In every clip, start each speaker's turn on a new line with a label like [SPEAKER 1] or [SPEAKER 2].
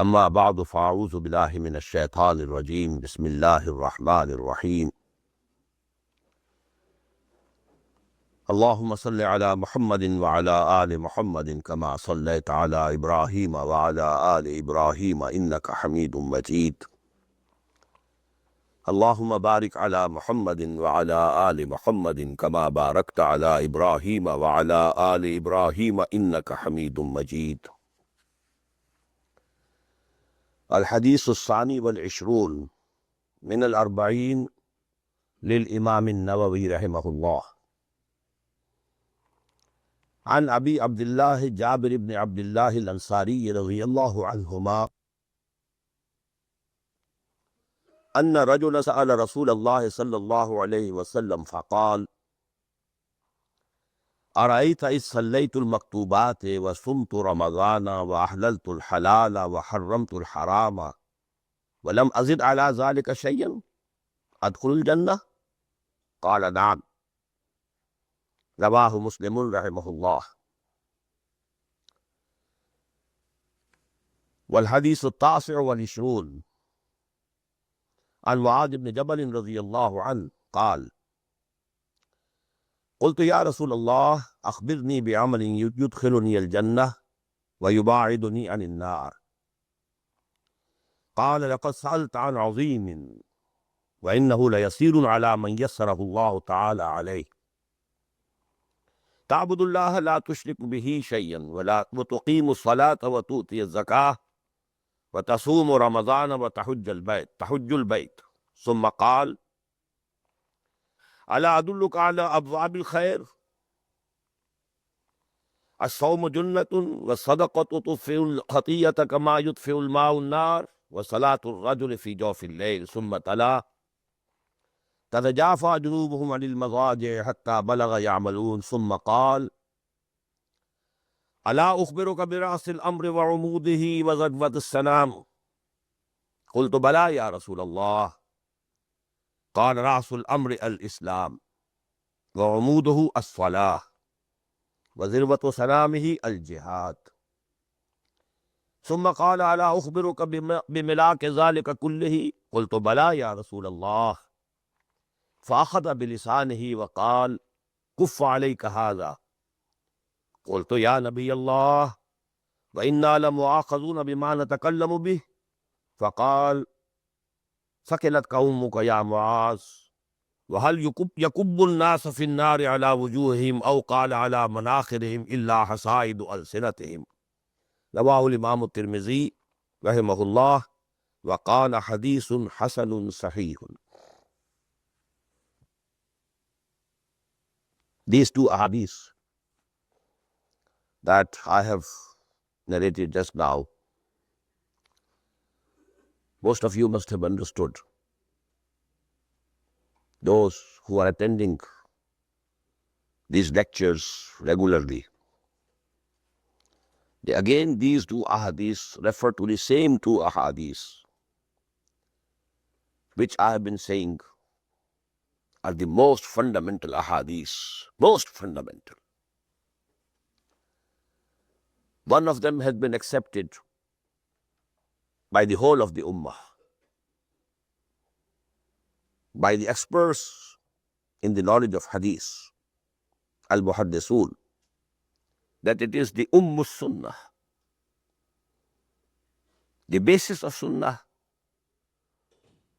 [SPEAKER 1] اما بعد فاعوذ باللہ من الشیطان الرجیم بسم اللہ الرحمن الرحیم اللہم صل علی محمد وعلی آل محمد کما صلیت علی ابراہیم وعلی آل ابراہیم انک حمید مجید اللہم بارک علی محمد وعلی آل محمد کما بارکت علی ابراہیم وعلی آل ابراہیم انک حمید مجید۔ الحدیث الثانی والعشرون من الاربعین للامام النووی رحمہ اللہ، عن ابی عبداللہ جابر بن عبداللہ الانصاری رضی اللہ عنہما ان رجلا سأل رسول اللہ صلی اللہ علیہ وسلم فقال ارأیت اذ صلیت المکتوبات وصمت رمضان واحللت الحلال وحرمت الحرام ولم ازد على ذلك شيئا ادخل الجنہ؟ قال نعم، رواہ مسلم رحمہ اللہ۔ والحدیث التاسع والعشرون عن معاذ بن جبل رضی اللہ عنہ قال قلت یا رسول اللہ اخبرنی بعمل يدخلنی الجنہ ويباعدنی عن النار، قال لقد سألت عن عظیم وإنه ليسير على من يسره الله تعالى عليه، تعبد الله لا تشرك به شيئا وتقيم الصلاة وتؤتي الزكاة وتصوم رمضان تحج البيت، ثم قال ألا أدلك على أبواب الخير؟ الصوم جنة والصدقة تطفئ الخطيئة كما يطفئ الماء النار وصلاة الرجل في جوف الليل، ثم تلا تتجافى جنوبهم عن المضاجع حتى بلغ يعملون، ثم قال ألا أخبرك برأس الأمر وعموده وذروة السنام؟ قلت بلى يا رسول الله، قال رأس الأمر الإسلام وعموده الصلاة وذروة سنامه الجهاد، ثم قال ألا أخبرك بملاك ذلك كله؟ قلت بلى يا رسول الله، فأخذ بلسانه وقال كف عليك هذا، قلت يا نبي الله وإنا لمؤاخذون بما نتكلم به، فقال ثقلتك أمك يا معاذ، وهل يكب الناس في النار على وجوههم أو قال على مناخرهم إلا حصائد ألسنتهم، رواه الإمام الترمذي رحمه الله وقال حديث حسن صحيح۔ These two ahadith that I have narrated just now, most of you must have understood. Those who are attending these lectures regularly, again these two ahadith refer to the same two ahadith which I have been saying are the most fundamental ahadith, most fundamental. One of them has been accepted by the whole of the ummah, by the experts in the knowledge of hadith, al-muhaddisun, that it is the sunnah, the basis of sunnah,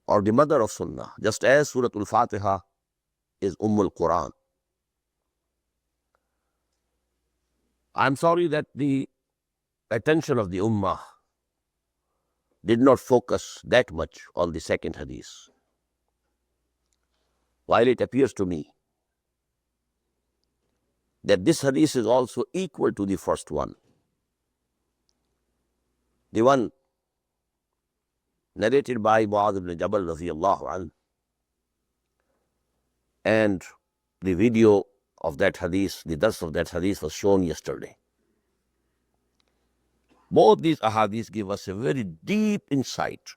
[SPEAKER 1] or the mother of sunnah, just as Surah Al-Fatiha is Quran. I'm sorry that the attention of the ummah did not focus that much on the second hadith, while it appears to me that this hadith is also equal to the first one, the one narrated by Mu'adh ibn Jabal radiyallahu anhu, and the video of that hadith, the dars of that hadith was shown yesterday. Both these ahadith give us a very deep insight,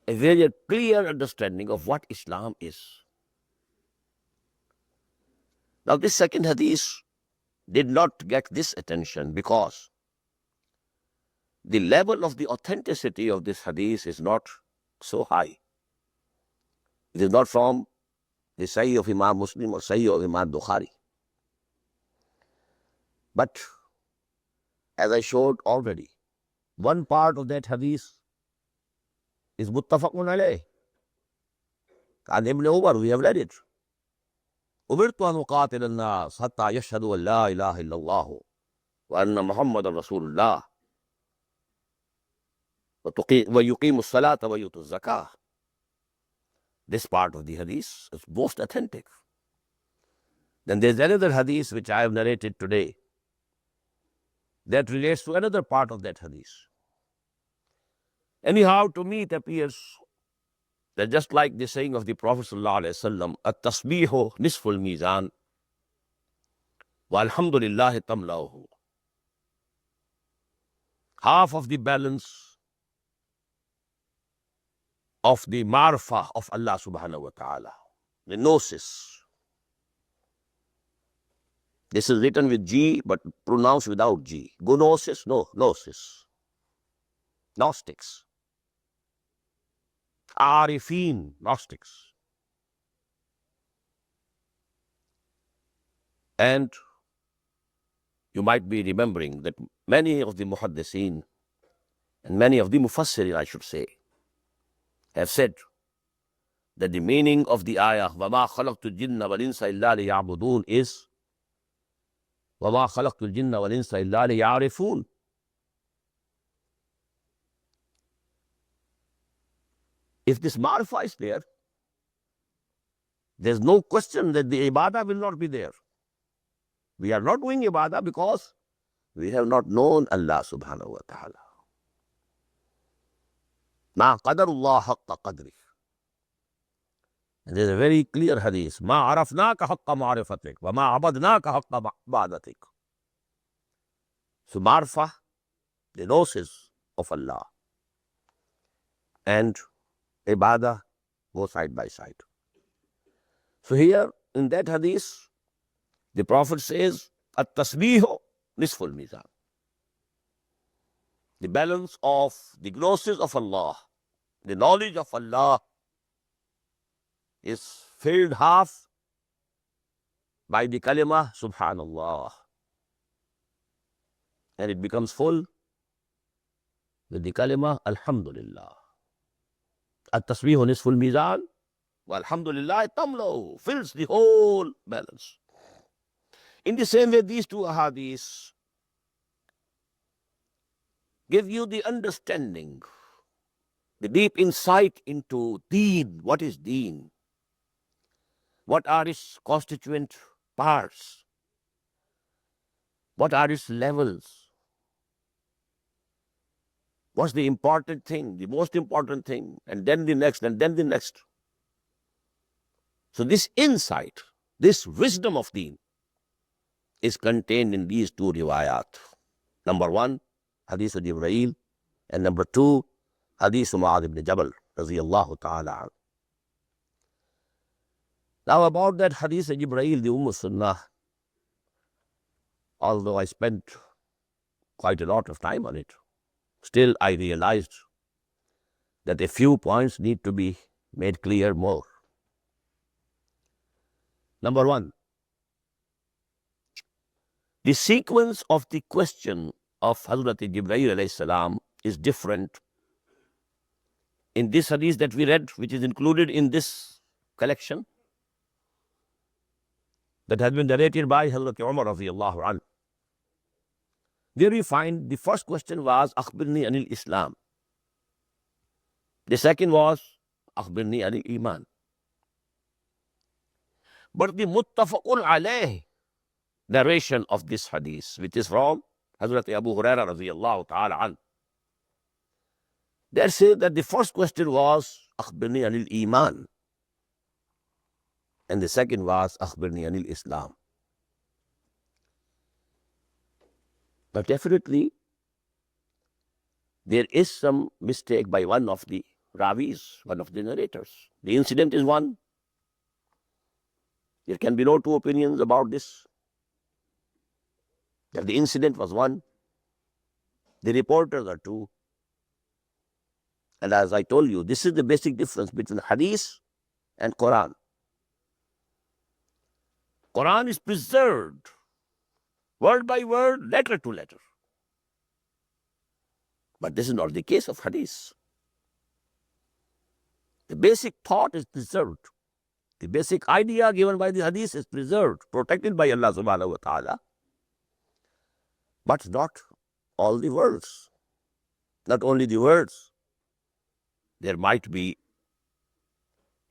[SPEAKER 1] a very clear understanding of what Islam is. Now this second hadith did not get this attention because the level of the authenticity of this hadith is not so high. It is not from the Sahih of Imam Muslim or Sahih of Imam Bukhari. But as I showed already, one part of that hadith is muttafaqun alayh. And Ibn Umar, we have read it. أمرت أن أقاتل الناس حتى يشهدوا أن لا إله إلا الله وأن محمد رسول الله ويقيموا الصلاة ويؤتوا الزكاة. This part of the hadith is most authentic. Then there's another hadith which I have narrated today that relates to another part of that hadith. Anyhow, to me it appears that just like the saying of the Prophet ﷺ, at-tasbihu nisful mizan wa alhamdulillahi tamla'uhu. Half of the balance of the marfa of Allah subhanahu wa ta'ala, the gnosis. This is written with G but pronounced without G. Gnosis? No, gnosis. Gnostics. Arifin, Gnostics. And you might be remembering that many of the muhaddithin and many of the mufassirin, I should say, have said that the meaning of the ayah وَمَا خَلَقْتُ الْجِنَّ وَالْإِنسَ إِلَّا لِيَعْبُدُونَ is وَمَا خَلَقْتُ الْجِنَّ وَالْإِنسَ إِلَّا لِيَعْرِفُونَ. If this ma'rifah is there, there's no question that the ibadah will not be there. We are not doing ibadah because we have not known Allah subhanahu wa ta'ala. Ma qadarullah haqqa qadri. And there's a very clear hadith. Ma arafnaka haqqa ma'rifatik wa ma abadnaka haqqa ba'datik. So ma'rifah, the gnosis of Allah, and ibadah go side by side. So here in that hadith, the Prophet says, at-tasbihu nisful mizan. The balance of the gnosis of Allah, the knowledge of Allah, is filled half by the kalima subhanallah, and it becomes full with the kalima alhamdulillah. At-tasbihu nisful mizan wa alhamdulillah tamlo, fills the whole balance. In the same way, these two ahadiths give you the understanding, the deep insight into deen. What is deen? What are its constituent parts? What are its levels? What's the important thing, the most important thing, and then the next, and then the next. So this insight, this wisdom of deen is contained in these two riwayat. Number one, Hadith of Jibreel, and number two, Hadith of Mu'adh ibn Jabal, radiyallahu ta'ala. Now about that Hadith of Jibreel, the Sunnah, although I spent quite a lot of time on it, still I realized that a few points need to be made clear more. Number one, the sequence of the question of Hazrat Jibreel alayhi salam is different in this hadith that we read, which is included in this collection, that has been narrated by Hazrat Umar radiyallahu anhu. There we find the first question was Akhbirni anil Islam. The second was Akhbirni anil Iman. But the muttafaqun alayh narration of this hadith, which is from Hazrat Abu Hurairah radiyallahu ta'ala an, they say that the first question was Akhbirni anil Iman, and the second was Akhbirni anil Islam. But definitely there is some mistake by one of the ravis, one of the narrators. The incident is one. There can be no two opinions about this. That the incident was one. The reporters are two. And as I told you, this is the basic difference between Hadith and Quran. Quran is preserved, word by word, letter to letter. But this is not the case of Hadith. The basic thought is preserved. The basic idea given by the Hadith is preserved, protected by Allah subhanahu wa ta'ala. But not all the words. Not only the words. There might be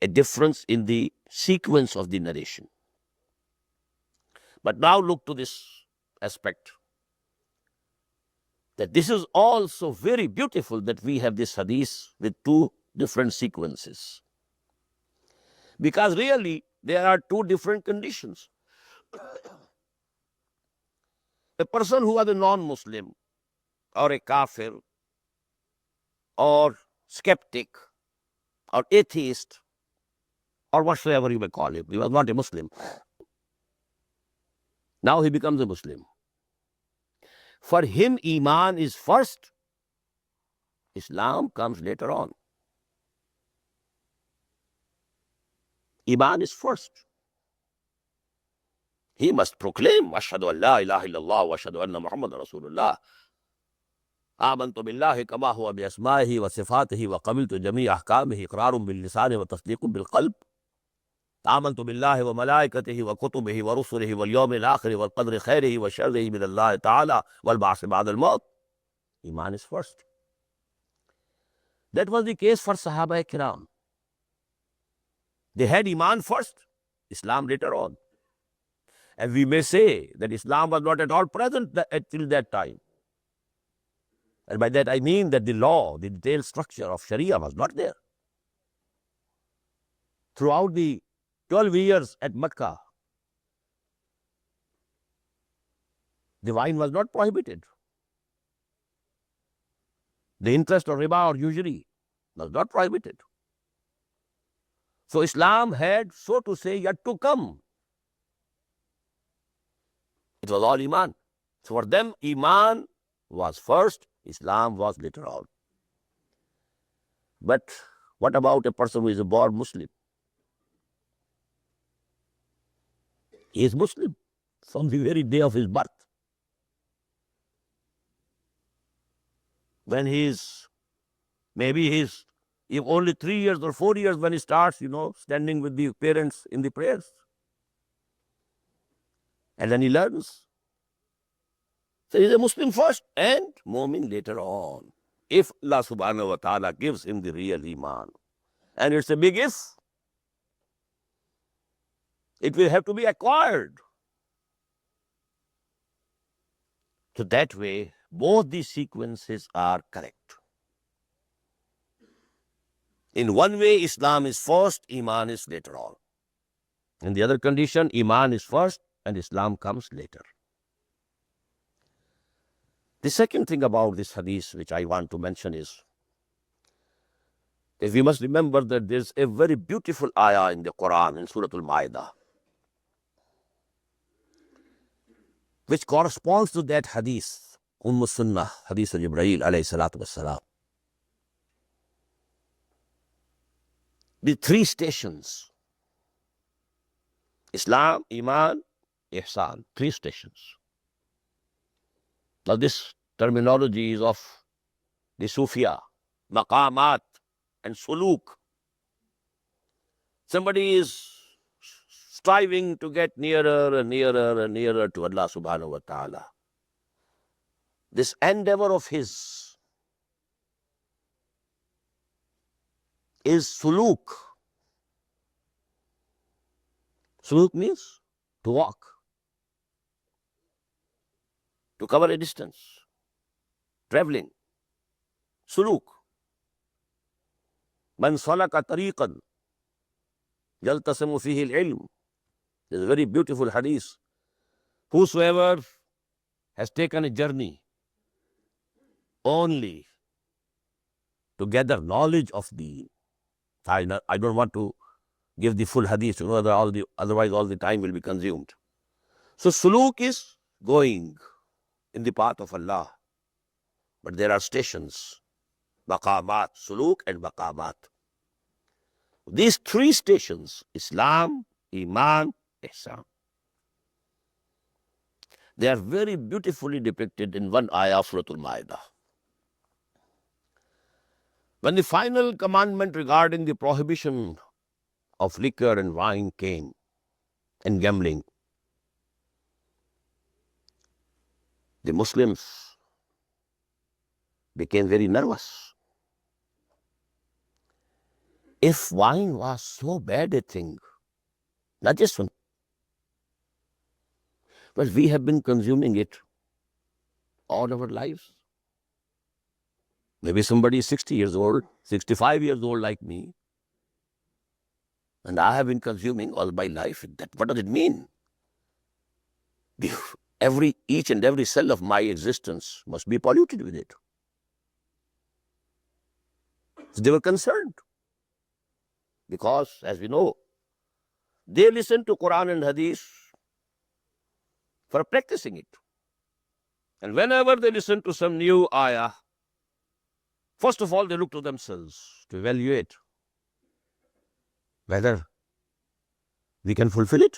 [SPEAKER 1] a difference in the sequence of the narration. But now look to this aspect, that this is also very beautiful that we have this hadith with two different sequences. Because really, there are two different conditions. A person who was a non-Muslim or a kafir or skeptic or atheist or whatsoever you may call him, he was not a Muslim. Now he becomes a Muslim. For him, Iman is first. Islam comes later on. Iman is first. He must proclaim, Ashhadu an la ilaha illallah wa ashhadu anna Muhammadan Rasulullah. آمنت بالله كما هو بأسمائه وصفاته وقبلت جميع أحكامه إقرار باللسان وتصديق بالقلب. آمنت بالله وملائكته وكتبه ورسله واليوم الآخر والقدر خيره وشره من الله تعالى والبعث بعد الموت. Iman is first. That was the case for Sahaba Kiram. They had Iman first, Islam later on. And we may say that Islam was not at all present till that time. And by that I mean that the law, the detailed structure of Sharia was not there. Throughout the 12 years at Makkah, the wine was not prohibited. The interest of riba or usury was not prohibited. So Islam had, so to say, yet to come. It was all Iman. So for them, Iman was first, Islam was later on. But what about a person who is a born Muslim? He is Muslim from the very day of his birth. When maybe he's only 3 years or 4 years when he starts, standing with the parents in the prayers. And then he learns. So he's a Muslim first and Mu'min later on. If Allah subhanahu wa ta'ala gives him the real Iman. And it's a big if. It will have to be acquired. So that way, both these sequences are correct. In one way, Islam is first, Iman is later on. In the other condition, Iman is first and Islam comes later. The second thing about this hadith which I want to mention is that we must remember that there's a very beautiful ayah in the Quran, in Surah Al-Ma'idah, which corresponds to that hadith, Sunnah, hadith of Jibreel alayhi salatu wassalam. The three stations, Islam, Iman, Ihsan, three stations. Now this terminology is of the Sufia, Maqamat and Suluk. Somebody is striving to get nearer and nearer and nearer to Allah subhanahu wa ta'ala. This endeavor of his is suluk. Suluk means to walk, to cover a distance, traveling. Suluk. Man salaka tariqan yaltasimu fihi al-ilm. There's a very beautiful hadith. Whosoever has taken a journey only to gather knowledge of the, I don't want to give the full hadith, otherwise all the time will be consumed. So suluk is going in the path of Allah. But there are stations, maqamat, suluk and maqamat. These three stations, Islam, Iman, Ihsan, they are very beautifully depicted in one ayah of Surah Al-Ma'idah. When the final commandment regarding the prohibition of liquor and wine came, and gambling, the Muslims became very nervous. If wine was so bad a thing, not just one, but we have been consuming it all our lives. Maybe somebody is 60 years old, 65 years old like me, and I have been consuming all my life. What does it mean? Each and every cell of my existence must be polluted with it. So they were concerned because, as we know, they listen to Quran and Hadith for practicing it. And whenever they listen to some new ayah, first of all, they look to themselves to evaluate whether we can fulfill it.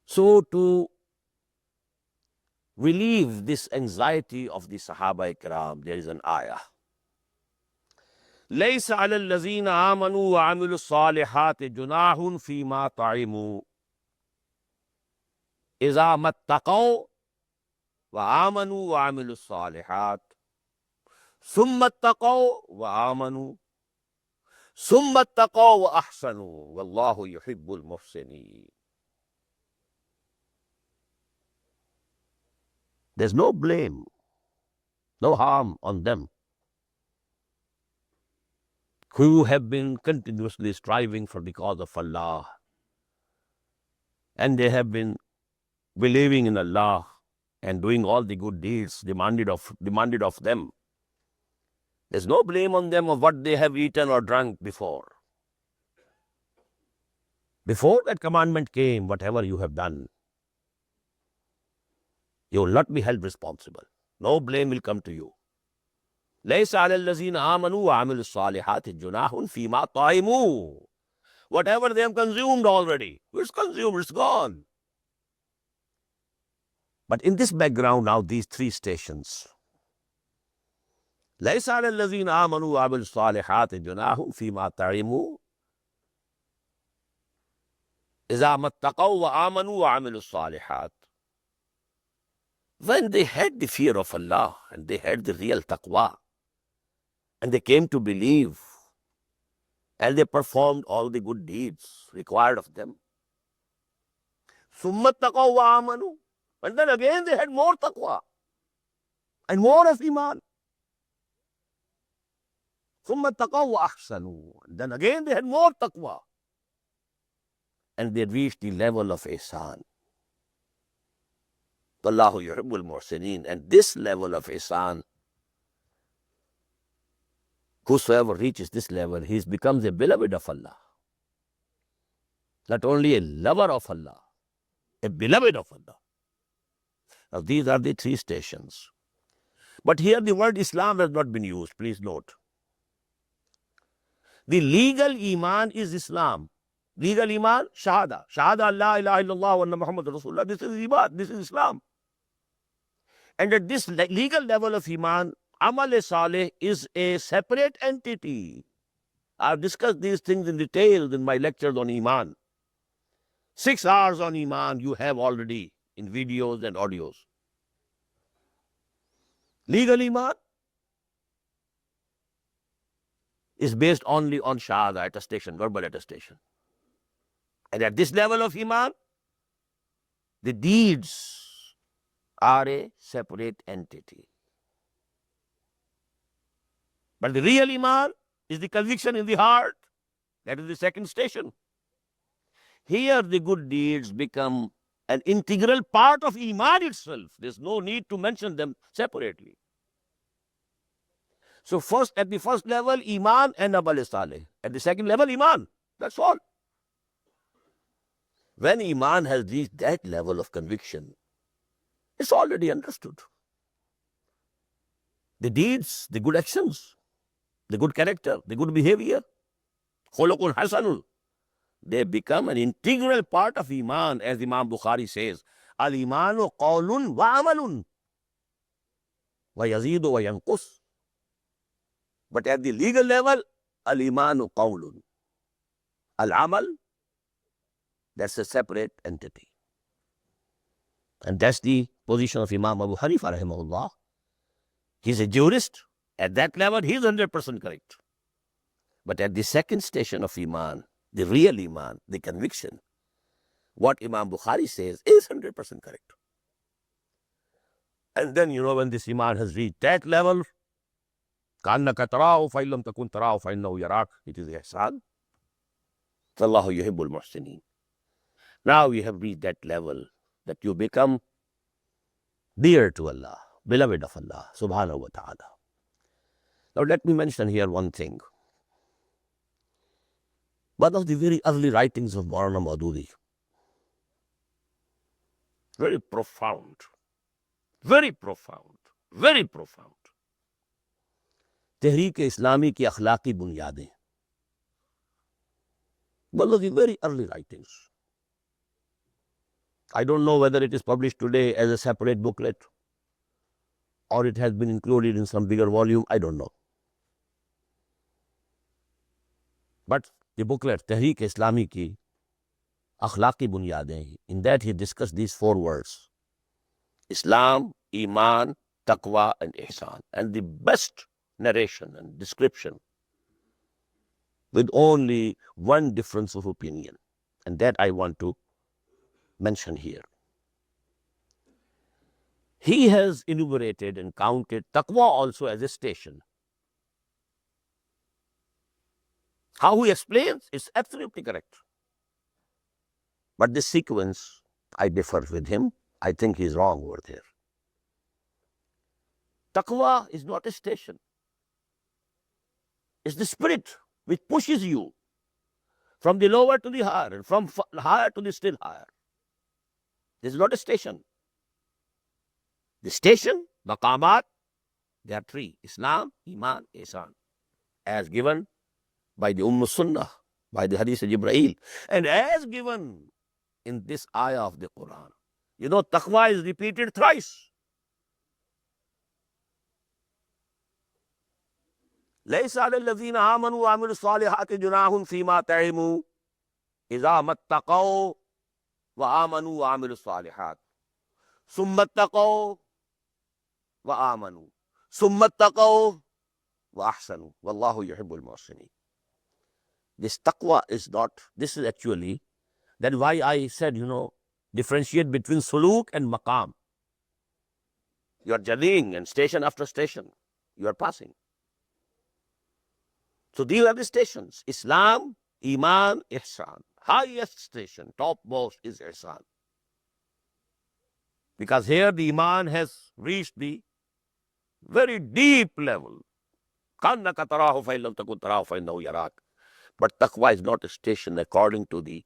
[SPEAKER 1] So to relieve this anxiety of the Sahaba Ikram, there is an ayah. لَيْسَ عَلَى الَّذِينَ آمَنُوا وَعَمِلُوا الصَّالِحَاتِ جُنَاحٌ فِي مَا طَعِمُوا إِذَا مَا اتَّقَوْا وَآمَنُوا وَعَمِلُوا الصَّالِحَاتِ ثُمَّ اتَّقَوْا وَآمَنُوا ثُمَّ اتَّقَوْا وَأَحْسَنُوا وَاللَّهُ يُحِبُّ الْمُحْسِنِينَ. There's no blame, no harm on them who have been continuously striving for the cause of Allah, and they have been believing in Allah and doing all the good deeds demanded of them. There's no blame on them of what they have eaten or drunk before. Before that commandment came, whatever you have done, you will not be held responsible. No blame will come to you. لَيْسَ عَلَى الَّذِينَ آمَنُوا وَعَمِلُوا الصَّالِحَاتِ جُنَاحٌ فِي مَا طَعِمُوا. Whatever they have consumed already, it's consumed, it's gone. But in this background now, these three stations. لَيْسَ عَلَى الَّذِينَ آمَنُوا وَعَمِلُوا الصَّالِحَاتِ جُنَاحٌ فِي مَا طَعِمُوا إِذَا مَا اتَّقَوْا وَآمَنُوا وَعَمِلُوا الصَّالِحَاتِ. When they had the fear of Allah and they had the real taqwa, and they came to believe, and they performed all the good deeds required of them. ثُمَّ اتَّقَوْا وَآمَنُوا. And then again they had more taqwa and more of iman. ثُمَّ اتَّقَوْا وَأَحْسَنُوا. And then again they had more taqwa. And they reached the level of ihsan. Wallahu yuhibbul muhsinin. And this level of ihsan, whosoever reaches this level, he becomes a beloved of Allah. Not only a lover of Allah, a beloved of Allah. Now these are the three stations. But here the word Islam has not been used, please note. The legal iman is Islam. Legal iman, shahada. Shahada Allah ilaha illallah wa anna Muhammad Rasulullah. This is iman, this is Islam. And at this legal level of iman, Amal-e-Saleh is a separate entity. I've discussed these things in detail in my lectures on Iman. 6 hours on Iman you have already in videos and audios. Legal Iman is based only on Shahada, attestation, verbal attestation. And at this level of Iman, the deeds are a separate entity. But the real Iman is the conviction in the heart. That is the second station. Here the good deeds become an integral part of Iman itself. There's no need to mention them separately. So first, at the first level, Iman and Amal-e-Saleh. At the second level, Iman. That's all. When Iman has reached that level of conviction, it's already understood. the deeds, the good actions, the good character, the good behavior, khuluqun hasanun, they become an integral part of Iman, as Imam Bukhari says, al-imanu qawlun wa amalun wa yazidu wa yanqus. But at the legal level, al-imanu qawlun. Al-amal, that's a separate entity. And that's the position of Imam Abu Hanifa rahimahullah. He's a jurist. At that level, he's 100% correct. But at the second station of Iman, the real Iman, the conviction, what Imam Bukhari says is 100% correct. And then, when this Iman has reached that level, كَأَنَّكَ تَرَاهُ فَإِن لَمْ تَكُنْ تَرَاهُ فَإِنَّهُ يَرَاكَ, it is ihsan. فَاللَّهُ يُحِبُّ الْمُحْسِنِينَ. Now you have reached that level that you become dear to Allah, beloved of Allah, subhanahu wa ta'ala. Now let me mention here one thing. One of the very early writings of Maulana Maududi, very profound, very profound, very profound. Tehreek Islami ki akhlaqi bunyadein. One of the very early writings. I don't know whether it is published today as a separate booklet or it has been included in some bigger volume. I don't know. But the booklet, Tehreek Islami ki akhlaqi bunyadein, in that he discussed these 4 words: Islam, Iman, Taqwa, and Ihsan. And the best narration and description with only one difference of opinion. And that I want to mention here. He has enumerated and counted Taqwa also as a station. How he explains is absolutely correct. But this sequence, I differ with him. I think he's wrong over there. Taqwa is not a station. It's the spirit which pushes you from the lower to the higher and from higher to the still higher. This is not a station. The station, maqamat, there are 3: Islam, Iman, Ihsan, as given by the Sunnah, by the Hadith of Jibreel, and as given in this ayah of the Quran. Taqwa is repeated thrice. لَيْسَ عَلَى الَّذِينَ آمَنُوا وَعَمِلُوا الصَّالِحَاتِ جُنَاحٌ فِيمَا طَعِمُوا إِذَا مَا اتَّقَوْا وَآمَنُوا وَعَمِلُوا الصَّالِحَاتِ ثُمَّ اتَّقَوْا وَآمَنُوا ثُمَّ اتَّقَوْا وَأَحْسَنُوا وَاللَّهُ يُحِبُّ الْمُحْسِنِينَ. This taqwa is not, this is actually, that's why I said, differentiate between suluk and maqam. You are journeying and station after station, you are passing. So these are the stations: Islam, Iman, Ihsan. Highest station, topmost is Ihsan. Because here the Iman has reached the very deep level. كَأَنَّكَ تَرَاهُ فَإِن لَمْ تَكُنْ تَرَاهُ فَإِنَّهُ يَرَاكَ. But taqwa is not a station according to the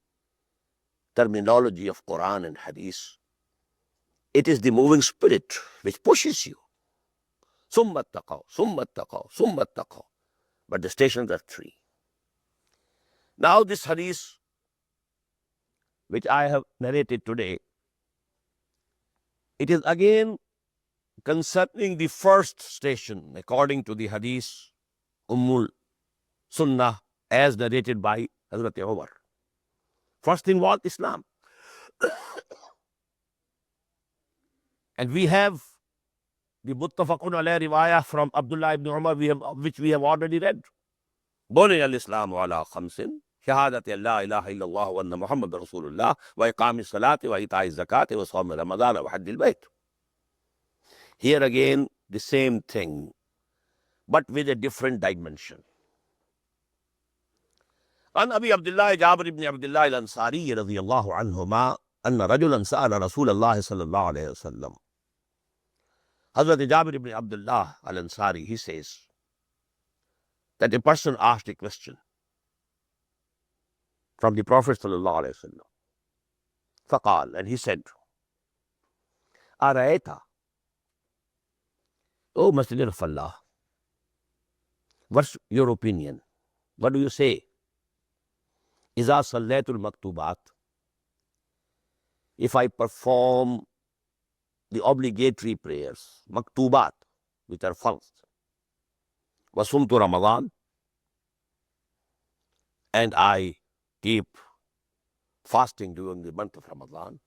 [SPEAKER 1] terminology of Quran and Hadith. It is the moving spirit which pushes you. ثُمَّ اتَّقَوْا ثُمَّ اتَّقَوْا ثُمَّ اتَّقَوْا. But the stations are 3. Now this Hadith, which I have narrated today, it is again concerning the first station according to the Hadith Sunnah as narrated by Hazrat Umar. First thing was Islam. And we have the Muttafaqun alayhi riwayah from Abdullah ibn Umar, which we have already read. Buni al-Islamu ala khamsin, shahadati an la ilaha illallah wa anna Muhammad Rasulullah, wa iqami salati wa ita'i zakati wa sawmi Ramadan wa hajjil bayt. Here again, the same thing, but with a different dimension. An Abi Abdullah Jabir ibn Abdullah al-Ansari radiyallahu anhuma anna rajulan sa'ala Rasulullah sallallahu alayhi wa sallam. Hazrat Jabir ibn Abdullah al-Ansari, he says that a person asked a question from the Prophet sallallahu alayhi wa sallam. Faqal, and he said, Ara'ayta Oh, Messenger of Allah, what's your opinion? What do you say? إذا صليت المكتوبات, if I perform the obligatory prayers, maktubat, which are first, wasumtu Ramadan, and I keep fasting during the month of Ramadan,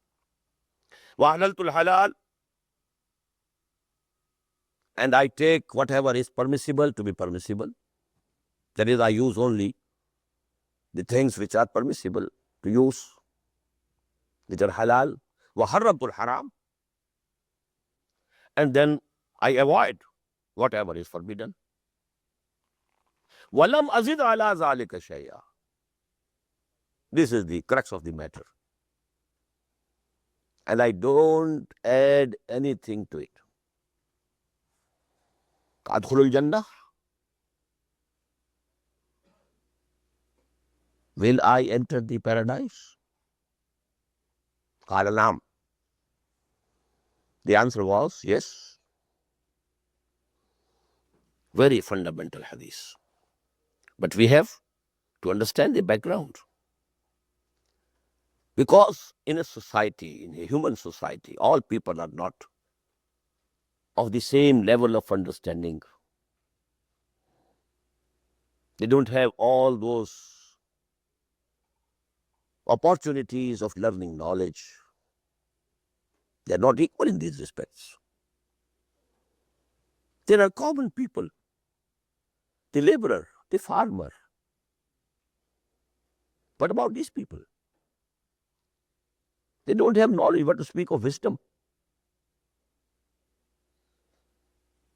[SPEAKER 1] وَأَحْلَلْتُ الْحَلَالِ, and I take whatever is permissible to be permissible. That is, I use only the things which are permissible to use, which are halal. وَحَرَّمْتُ الْحَرَامِ, and then I avoid whatever is forbidden. وَلَمْ أَزِدْ عَلَى ذَلِكَ شَيْئًا. This is the crux of the matter. And I don't add anything to it. أَدْخُلُ الْجَنَّةِ, will I enter the paradise? قَالَ نَعَمْ. The answer was yes. Very fundamental hadith. But we have to understand the background. Because in a society, in a human society, all people are not of the same level of understanding. They don't have all those opportunities of learning knowledge. They are not equal in these respects. There are common people, the laborer, the farmer. What about these people? They don't have knowledge, what to speak of wisdom.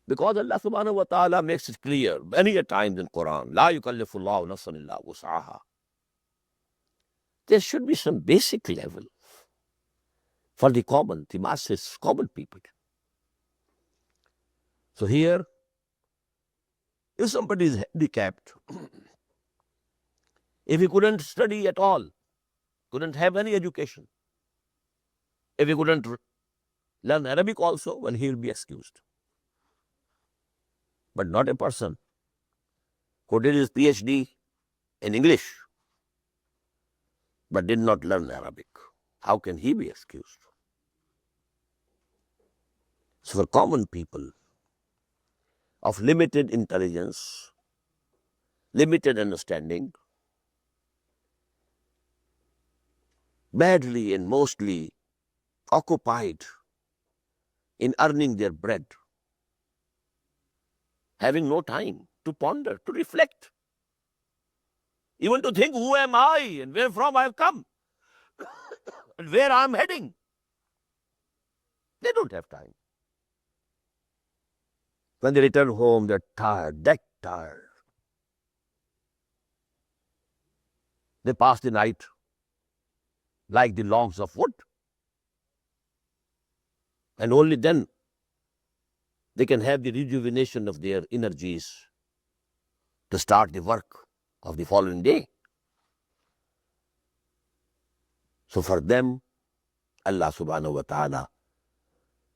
[SPEAKER 1] Because Allah subhanahu wa ta'ala makes it clear many a times in Quran, La yukallifu Allahu nafsan illa wus'aha. There should be some basic level for the common, the masses, common people. So here, if somebody is handicapped, if he couldn't study at all, couldn't have any education, if he couldn't learn Arabic also, well, he will be excused. But not a person who did his PhD in English but did not learn Arabic. How can he be excused? So for common people of limited intelligence, limited understanding, badly and mostly occupied in earning their bread, having no time to ponder, to reflect, even to think, who am I and where from I have come and where I am heading. They don't have time. When they return home, they're tired, dead tired. They pass the night like the logs of wood. And only then they can have the rejuvenation of their energies to start the work of the following day. So for them, Allah subhanahu wa ta'ala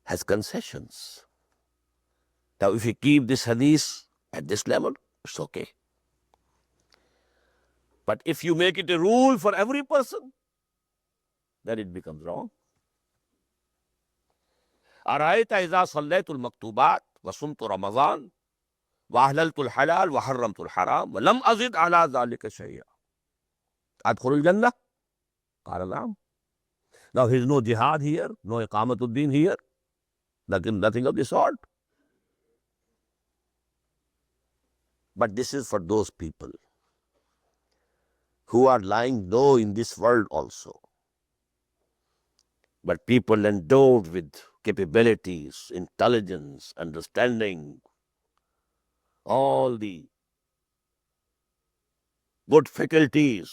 [SPEAKER 1] has concessions. Now if you keep this hadith at this level, it's okay. But if you make it a rule for every person, then it becomes wrong. أرأيت إذا صليت المكتوبات وصمت رمضان وأحللت الحلال وحرمت الحرام ولم أزد على ذلك شيئا أدخل الجنة؟ قال نعم. Now there is no jihad here, no iqamatuddin here, nothing of the sort. But this is for those people who are lying low in this world also. But people endowed with capabilities, intelligence, understanding, all the good faculties,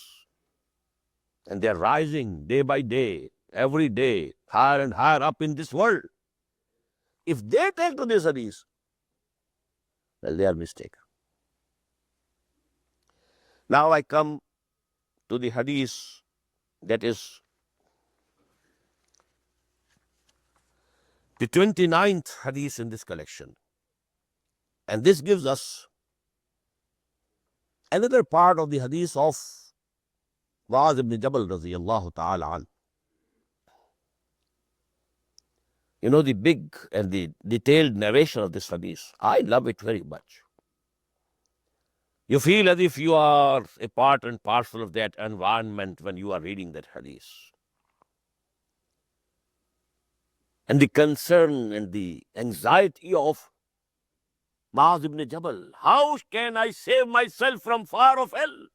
[SPEAKER 1] and they are rising day by day, every day, higher and higher up in this world. If they take to this hadith, well, they are mistaken. Now I come to the hadith that is the 29th hadith in this collection. And this gives us another part of the hadith of Muaz ibn Jabal radiyallahu ta'ala an. You know, the big and the detailed narration of this hadith, I love it very much. You feel as if you are a part and parcel of that environment when you are reading that hadith. And the concern and the anxiety of Muaz ibn Jabal. How can I save myself from fire of hell?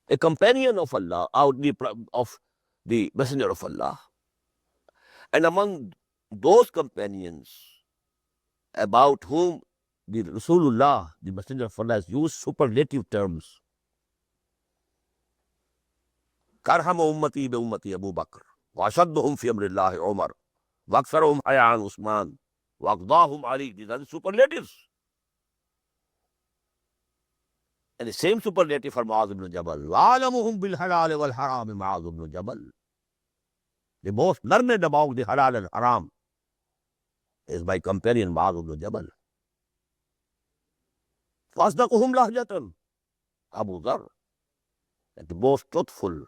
[SPEAKER 1] A companion of Allah, of the Messenger of Allah. And among those companions about whom the Rasulullah, the Messenger of Allah, has used superlative terms. Karham ummati bi ummati Abu Bakr, wa ashadduhum fi amrillahi Umar, wa aktharuhum haya'an Usman, wa aqdahum Ali. These are the superlatives. And the same superlative for Muaz ibn Jabal. Wa alamuhum bil halal wal haram Muaz ibn Jabal. The most learned about the halal and haram is my companion Muaz ibn Jabal. Fasdaquhum lahjatan Abu Dharr. And the most truthful,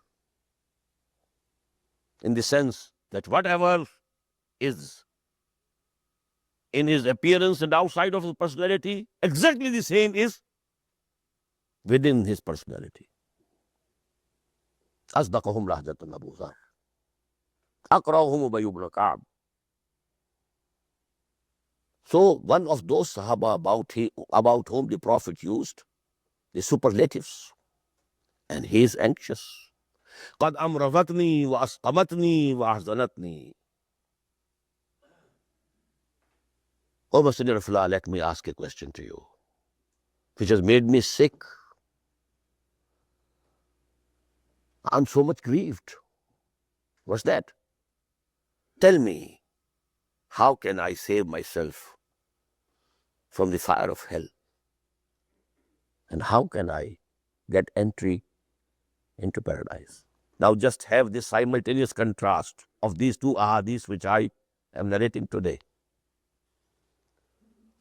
[SPEAKER 1] in the sense that whatever is in his appearance and outside of his personality, exactly the same is within his personality. Asdaqahum lahjatan Abu Dharr. Aqra'uhum Ubay ibn Ka'b. So one of those Sahaba about whom the Prophet used the superlatives, and he is anxious. قَدْ أَمْرَضَتْنِي وَأَسْقَمَتْنِي وَأَحْزَنَتْنِي. O Messenger of Allah, let me ask a question to you, which has made me sick. I'm so much grieved. What's that? Tell me, how can I save myself from the fire of hell? And how can I get entry into paradise? Now just have this simultaneous contrast of these two ahadiths which I am narrating today.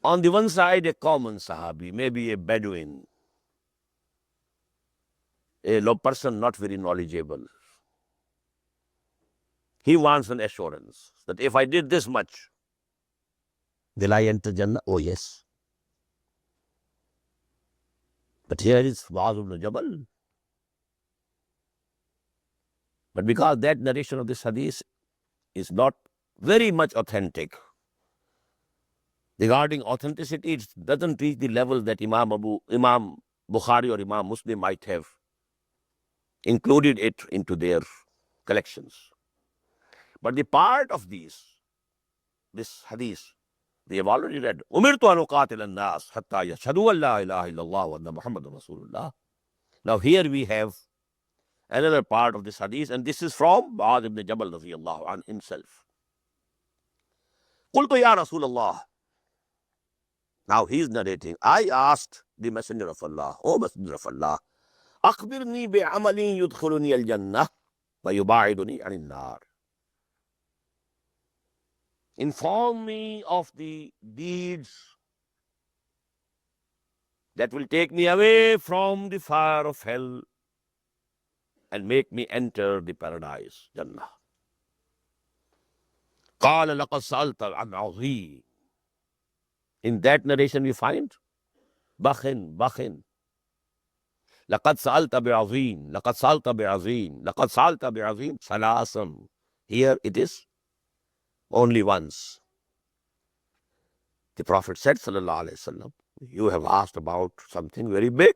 [SPEAKER 1] On the one side, a common Sahabi, maybe a Bedouin, a low person not very knowledgeable. He wants an assurance that if I did this much, will I enter Jannah? Oh yes. But here is Muaz ibn Jabal. But because that narration of this hadith is not very much authentic, regarding authenticity, it doesn't reach the level that Imam Bukhari or Imam Muslim might have included it into their collections. But the part of this hadith, they have already read. Umirtu an uqatil an-nas hatta yashhadu an la ilaha illallah wa anna Muhammadan Rasulullah. Now here we have another part of this hadith, and this is from Muaz ibn Jabal radiyallahu anhu himself. Qultu ya Rasulullah. Now he is narrating. I asked the Messenger of Allah, O Messenger of Allah, akhbirni bi'amalin yudkhuluni al-jannah wa yubaiduni anil nar. Inform me of the deeds that will take me away from the fire of hell and make me enter the paradise, Jannah. قال لقد سألت عن عظيم. In that narration we find Bakhin. لقد سألت بعظيم, لقد سألت بعظيم, لقد سألت بعظيم ثلاثا. Here it is only once. The Prophet said, sallallahu alaihi wasallam, you have asked about something very big.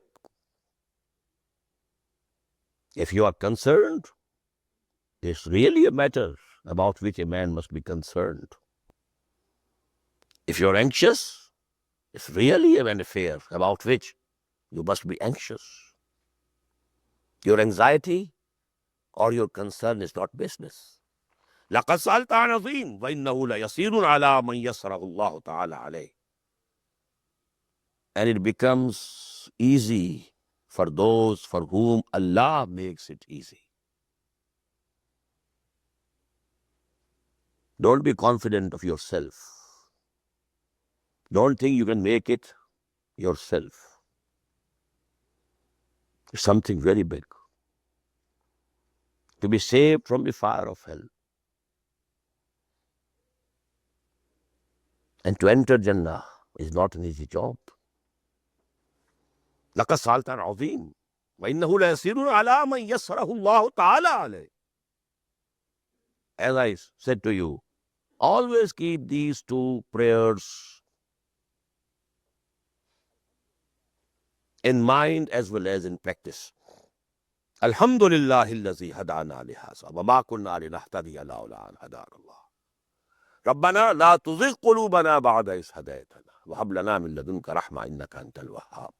[SPEAKER 1] If you are concerned, it's really a matter about which a man must be concerned. If you're anxious, it's really an affair about which you must be anxious. Your anxiety or your concern is not business. لَقَدْ سَأَلْتَ عَنْ عَظِيمٍ وَإِنَّهُ لَيَسِيرٌ عَلَى مَنْ يَسَّرَهُ اللَّهُ تَعَالَى عَلَيْهِ. And it becomes easy for those for whom Allah makes it easy. Don't be confident of yourself. Don't think you can make it yourself. It's something very big. To be saved from the fire of hell and to enter Jannah is not an easy job. لَقَدْ سَأَلْتَ عَظِيمٌ وَإِنَّهُ لَيَسِيرٌ عَلَى مَنْ يَسَّرَهُ اللَّهُ تَعَالَى عَلَيْهِ. As I said to you, always keep these two prayers in mind as well as in practice. Alhamdulillahi allazi hadana lihaza wa ma kunna linahtadiya lawla an hadana Allah. Rabbana la tuzigh qulubana ba'da idh hadaytana wa hab lana min ladunka rahma innaka antal wahhab.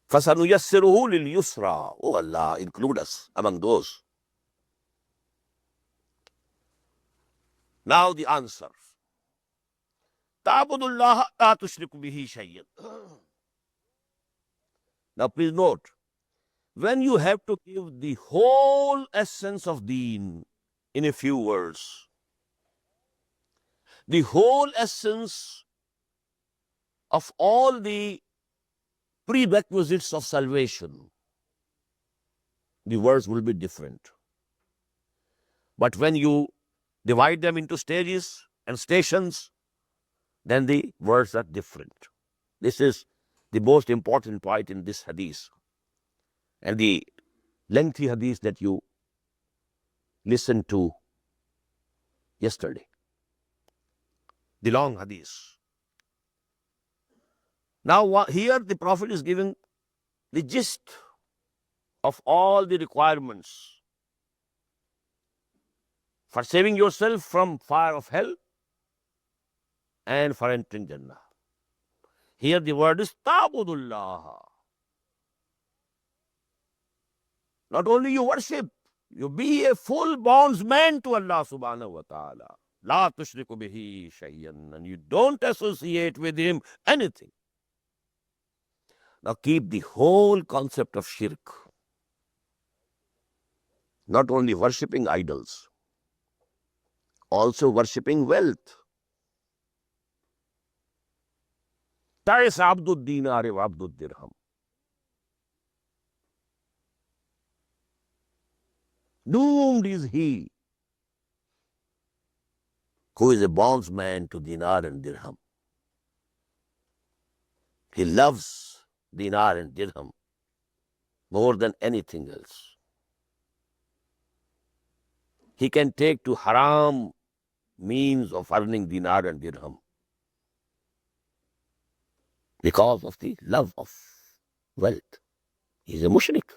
[SPEAKER 1] Fasanuyassiruhu lil yusra. Oh Allah, include us among those. Now the answer. Ta'budullaha la tushriku bihi shay'an. Now please note, when you have to give the whole essence of deen in a few words, the whole essence of all the prerequisites of salvation, the words will be different. But when you divide them into stages and stations, then the words are different. This is the most important point in this hadith. And the lengthy hadith that you listened to yesterday, the long hadith. Now here the Prophet is giving the gist of all the requirements for saving yourself from fire of hell and for entering Jannah. Here the word is ta'budullah. Not only you worship, you be a full bondsman to Allah subhanahu wa ta'ala. La tushriku bihi shay'an. And you don't associate with him anything. Now keep the whole concept of shirk. Not only worshipping idols, also worshipping wealth. Ta'is abdud dinar wa abdud dirham. Doomed is he who is a bondsman to dinar and dirham. He loves dinar and dirham more than anything else. He can take to haram means of earning dinar and dirham because of the love of wealth. He is a mushrik.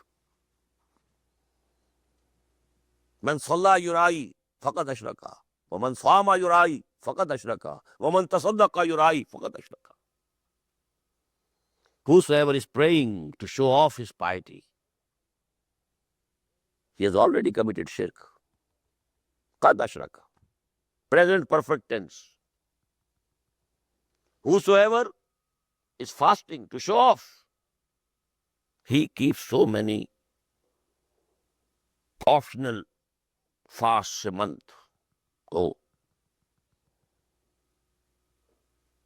[SPEAKER 1] من صلى يرائي فقد أشرك ومن صام يرائي فقد أشرك ومن تصدق يرائي فقد أشرك. Whosoever is praying to show off his piety, he has already committed shirk. قد أشرك. Present perfect tense. Whosoever is fasting to show off, he keeps so many optional fasts a month. Oh.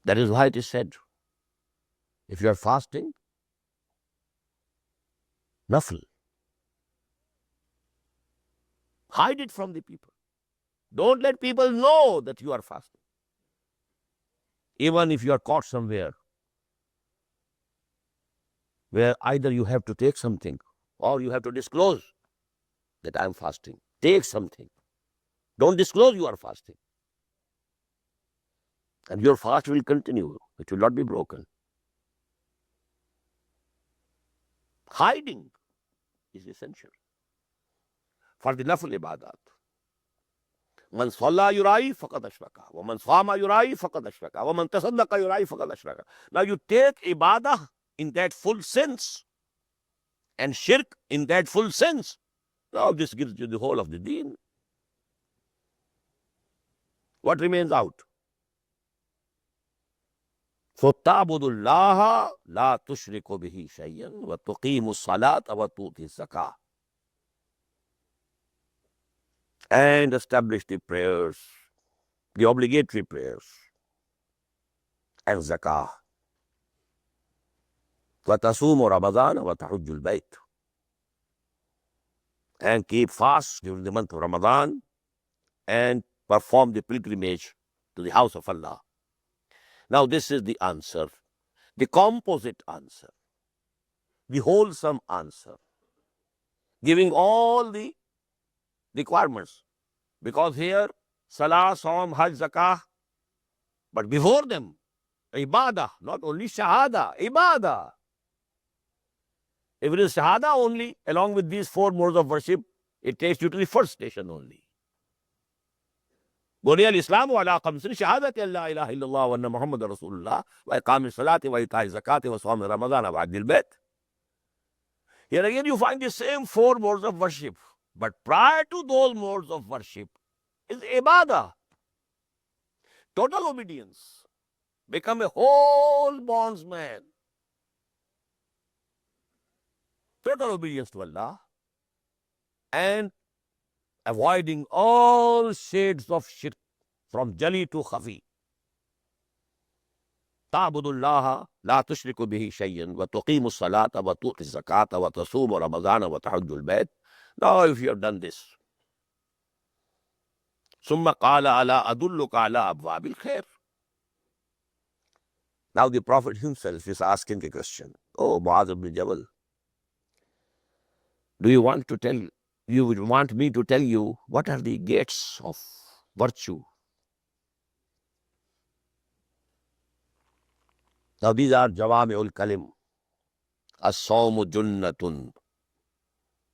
[SPEAKER 1] That is why it is said, if you are fasting, nafil, hide it from the people. Don't let people know that you are fasting. Even if you are caught somewhere where either you have to take something or you have to disclose that I am fasting. Take something. Don't disclose you are fasting. And your fast will continue. It will not be broken. Hiding is essential for the nafil ibadat. Man salla yurai faqad ashraka. Wa man sama yurai faqad ashraka. Wa man tasaddaqa yurai faqad ashraka. Now you take ibadah in that full sense and shirk in that full sense. Now this gives you the whole of the deen. What remains out? So ta'budullaha la tushriku bihi shay'an wa tuqimu salata wa tu'ti zakah. and establish the prayers, the obligatory prayers, and zakah. وَتَصُومُ رَمَضَانَ وَتَحُجُّ الْبَيْتِ, and keep fast during the month of Ramadan and perform the pilgrimage to the house of Allah. Now this is the answer, the composite answer, the wholesome answer, giving all the requirements. Because here, Salah, Saum, Hajj, Zakah, but before them, Ibadah, not only Shahada, Ibadah. If it is Shahada only, along with these four modes of worship, it takes you to the first station only. بني الإسلام على خمس شهادة أن لا إله إلا الله وأن محمد رسول الله وإقام الصلاة وإيتاء الزكاة وصوم رمضان وحج البيت. Here again you find the same four modes of worship. But prior to those modes of worship is ibadah, total obedience. Become a whole bondsman. Total obedience to Allah and avoiding all shades of shirk from jali to khafi. تعبد الله لا تشرك به شيئا وتقيم الصلاة وتؤتي الزكاة وتصوم رمضان وتحج البيت. Now if you have done this, ثم قال ألا أدلك على أبواب الخير. Now the Prophet himself is asking a question. Oh, Mu'adh ibn Jabal, do you want me to tell you what are the gates of virtue? Now these are Jawami'ul Kalim. As-sawmu junnatun.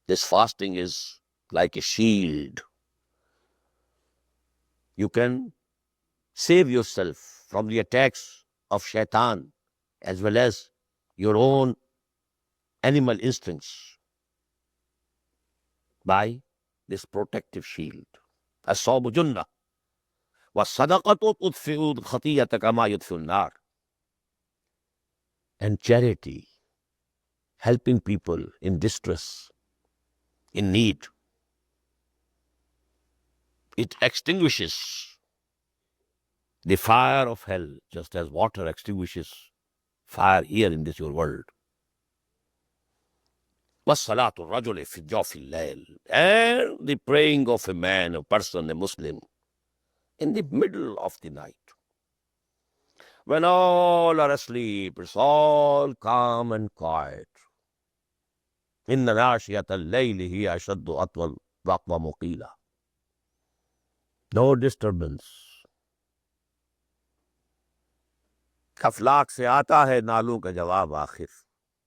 [SPEAKER 1] This fasting is like a shield. You can save yourself from the attacks of shaitan as well as your own animal instincts by this protective shield. As-sawmu junnah. Was-sadaqatu tudfi'u al-khatiyyata kama yudfi'u an-nar. And charity, helping people in distress, in need, it extinguishes the fire of hell, just as water extinguishes fire here in this your world. وَالصَّلَاةُ الرَّجُلِ فِي جَوْفِ اللَّيْلِ, and the praying of a man, a person, a Muslim, in the middle of the night. When all are asleep, it's all calm and quiet. إِنَّ نَاشِيَةَ اللَّيْلِ هِيَ أَشَدُّ أَطْوَلُ وَأَقْوَمُ قِيلًا. No disturbance. افلاک سے آتا ہے نالوں کا جواب آخر,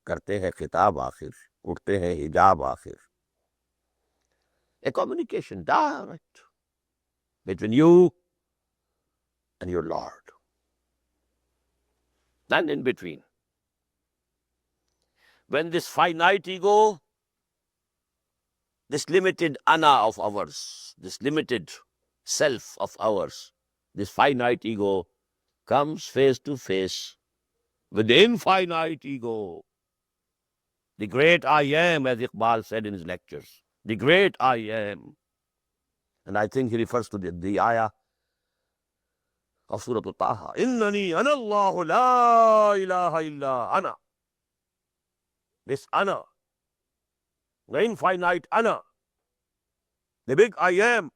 [SPEAKER 1] کرتے ہیں خطاب آخر, اٹھتے ہیں حجاب آخر. A communication direct between you and your Lord. And in between, when this finite ego, this limited ana of ours, this limited self of ours, this finite ego comes face to face with the infinite ego, the great I am, as Iqbal said in his lectures, the great I am. And I think he refers to the ayah of Surah Taha. Innani ana Allahu la ilaha illa ana. This ana, the infinite ana, the big I am.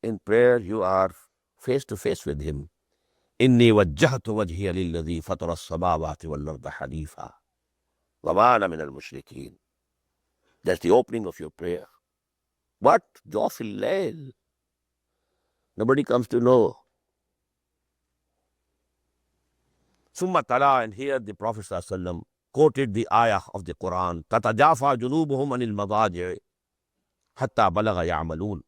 [SPEAKER 1] In prayer you are face to face with him. Inni wajjahtu wajhiya lilladhi fatara as-samawati wal-arda hanifa wa ma ana min al-mushrikeen. That's the opening of your prayer. What? Jawfil layl. Nobody comes to know. Summa tala, and here the Prophet ﷺ quoted the ayah of the Quran, تَتَجَافَى جُنُوبُهُمْ عَنِ الْمَضَاجِعِ حَتَّى بَلَغَ يَعْمَلُونَ.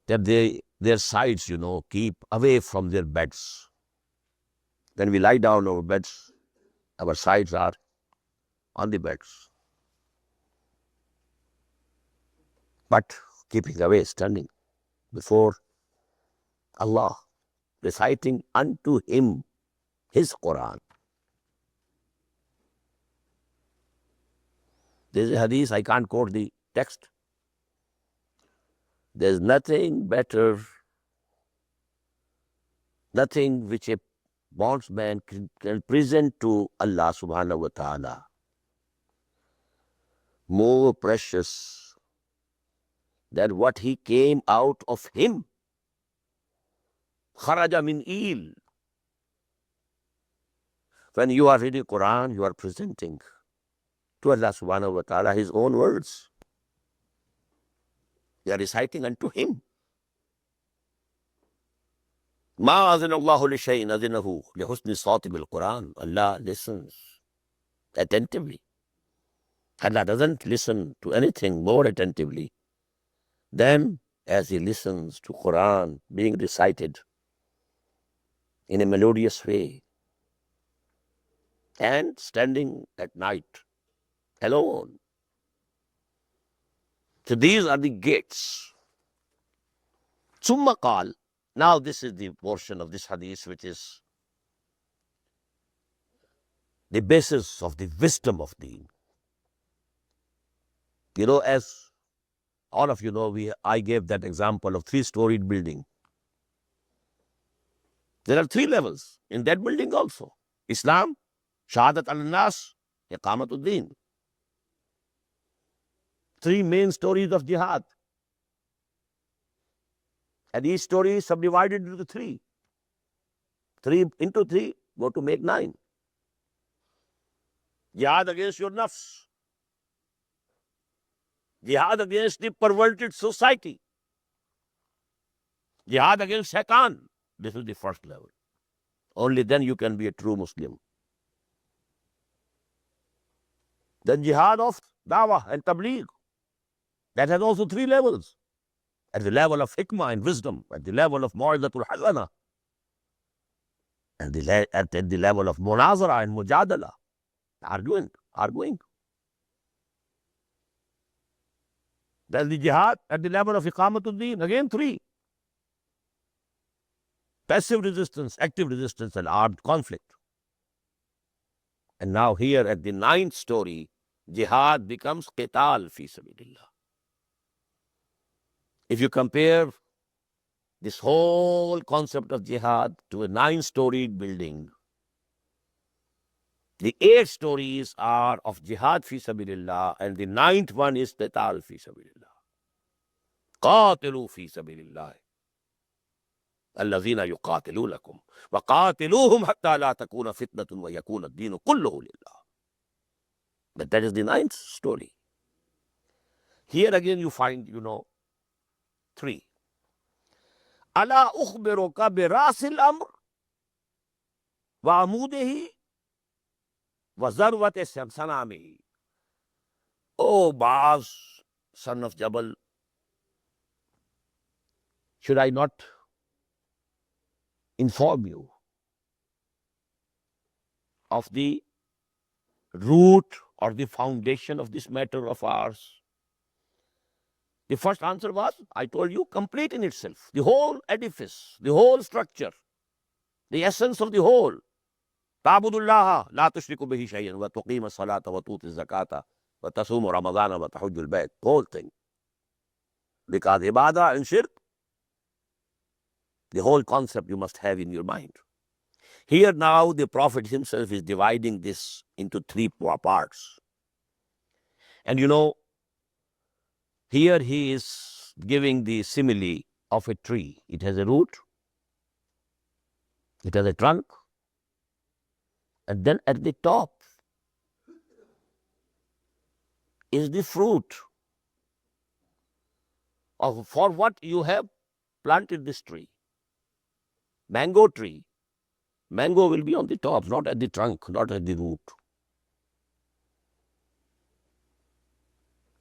[SPEAKER 1] That their sides, keep away from their beds. When we lie down on our beds, our sides are on the beds. But keeping away, standing before Allah, reciting unto Him His Quran. There is a hadith, I can't quote the text. There's nothing better, nothing which a bondsman can present to Allah subhanahu wa ta'ala more precious than what he came out of him. Kharaja min il. When you are reading Quran, you are presenting to Allah subhanahu wa ta'ala his own words. You are reciting unto him. Ma azina Allahu li shay'in azinahu li husni sawti bil Quran. Allah listens attentively. Allah doesn't listen to anything more attentively than as he listens to Quran being recited in a melodious way and standing at night alone. So these are the gates. Summa qal. Now this is the portion of this hadith which is the basis of the wisdom of deen. You know, as all of you know, I gave that example of 3-storied building. There are 3 levels in that building also. Islam, Shahadat al-Nas, Iqamatuddin. 3 main stories of jihad. And each story is subdivided into 3. 3 into 3 go to make 9. Jihad against your nafs. Jihad against the perverted society. Jihad against shaitan. This is the first level. Only then you can be a true Muslim. Then jihad of dawah and tabligh. That has also 3 levels. At the level of hikmah and wisdom, at the level of mu'izatul hasana, and at the level of munazara and mujadala, arguing. Then the jihad at the level of iqamatuddin, again 3. Passive resistance, active resistance, and armed conflict. And now here at the 9th story, jihad becomes qital fi sabilillah. If you compare this whole concept of jihad to a 9-storied building, the 8 stories are of jihad fi sabilillah, and the 9th one is qital fi sabilillah. Qatilu fi sabilillah. الذين يقاتلونكم وقاتلوهم حتى لا تكون فتنة ويكون الدين كله لله. But that is the 9th story. Here again you find, 3. ألا أخبرك براس الأمر وعموده وذروة سنامه. Oh Baaz, son of Jabal, should I not inform you of the root or the foundation of this matter of ours? The first answer was, I told you, complete in itself. The whole edifice, the whole structure, the essence of the whole. تعبد الله لا تشركوا به شيئا وتقيم الصلاة وتؤتي الزكاة وتصوم رمضان وتحج البيت. Whole thing. Because ibadah and shirk, the whole concept you must have in your mind. Here now the Prophet himself is dividing this into 3 parts. And here he is giving the simile of a tree. It has a root, it has a trunk, and then at the top is the fruit of for what you have planted this tree. Mango tree. Mango will be on the top, not at the trunk, not at the root.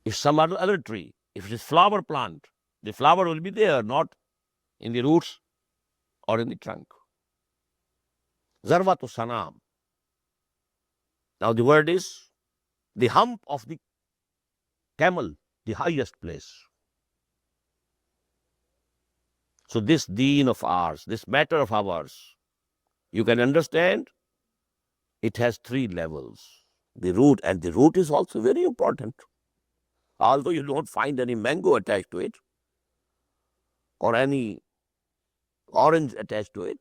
[SPEAKER 1] If some other tree, if it is flower plant, the flower will be there, not in the roots or in the trunk. Zarwatu sanam. Now the word is the hump of the camel, the highest place. So this deen of ours, this matter of ours, you can understand, it has 3 levels. The root, and the root is also very important. although you don't find any mango attached to it or any orange attached to it.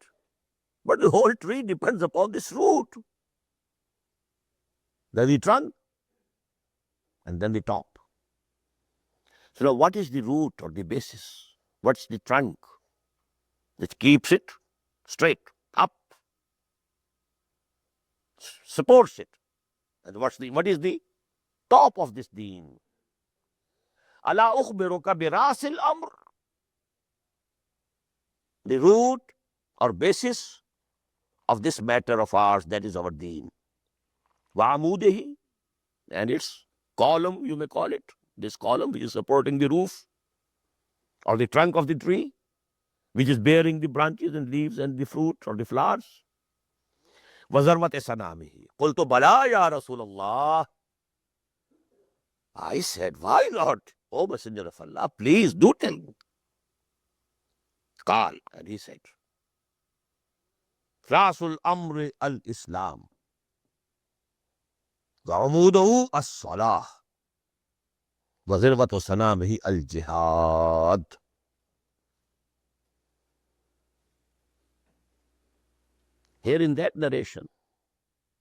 [SPEAKER 1] But the whole tree depends upon this root. Then the trunk and then the top. So now what is the root or the basis? What's the trunk that keeps it straight, up, supports it? And what is the top of this deen? Ala ukhbiruka bi rasil amr. The root or basis of this matter of ours, that is our deen. Wa amudihi, and its column, you may call it, this column which is supporting the roof or the trunk of the tree, which is bearing the branches and leaves and the fruit or the flowers. وَذَرْوَةِ سَنَامِهِ قُلْتُ بَلَا يَا رَسُولَ اللَّهِ. I said, why not? O Messenger of Allah, please do tell me. Qal, and he said, Rasul Amri al-Islam, وَعُمُودُهُ الصَّلَاةِ, وَذِرْوَةُ سَنَامِهِ al-Jihad. Here in that narration,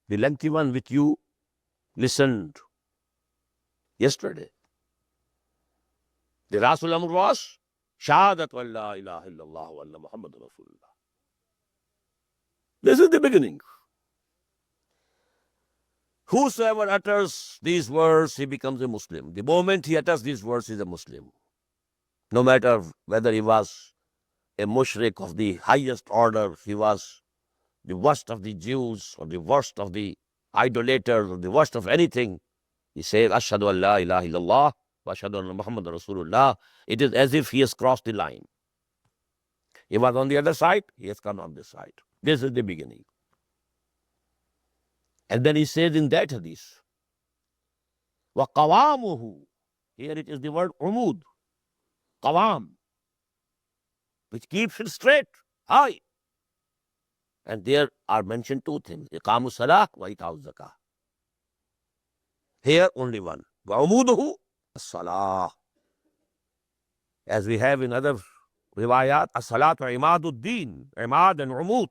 [SPEAKER 1] the lengthy one which you listened yesterday, the Rasul Amr was Shahadat wa la ilaha illallah wa anna Muhammad Rasulullah. This is the beginning. Whosoever utters these words, he becomes a Muslim. The moment he utters these words, he is a Muslim. No matter whether he was a mushrik of the highest order, he was the worst of the Jews or the worst of the idolaters or the worst of anything, he says, Ashhadu an la ilaha illallah wa ashhadu anna Muhammad Rasulullah. It is as if he has crossed the line. He was on the other side, he has come on this side. This is the beginning. And then he says in that hadith, wa qawamuhu. Here it is the word umud, qawam, which keeps it straight, high. And there are mentioned two things, iqamu salah wa ita'u zakah. Here only one, wa umuduhu as-salah. As we have in other riwayat, as-salatu imadud deen, imad and umud.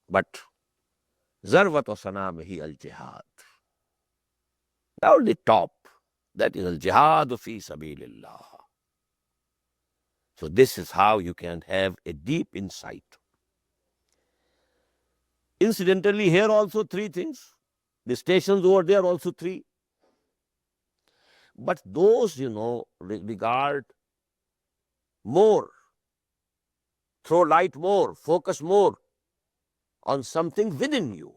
[SPEAKER 1] But zarwatu sanamihi al-jihad. Now the top, that is al-jihad fi sabilillah. So this is how you can have a deep insight. Incidentally, here also three things. The stations over there also three. But those, regard more, throw light more, focus more on something within you.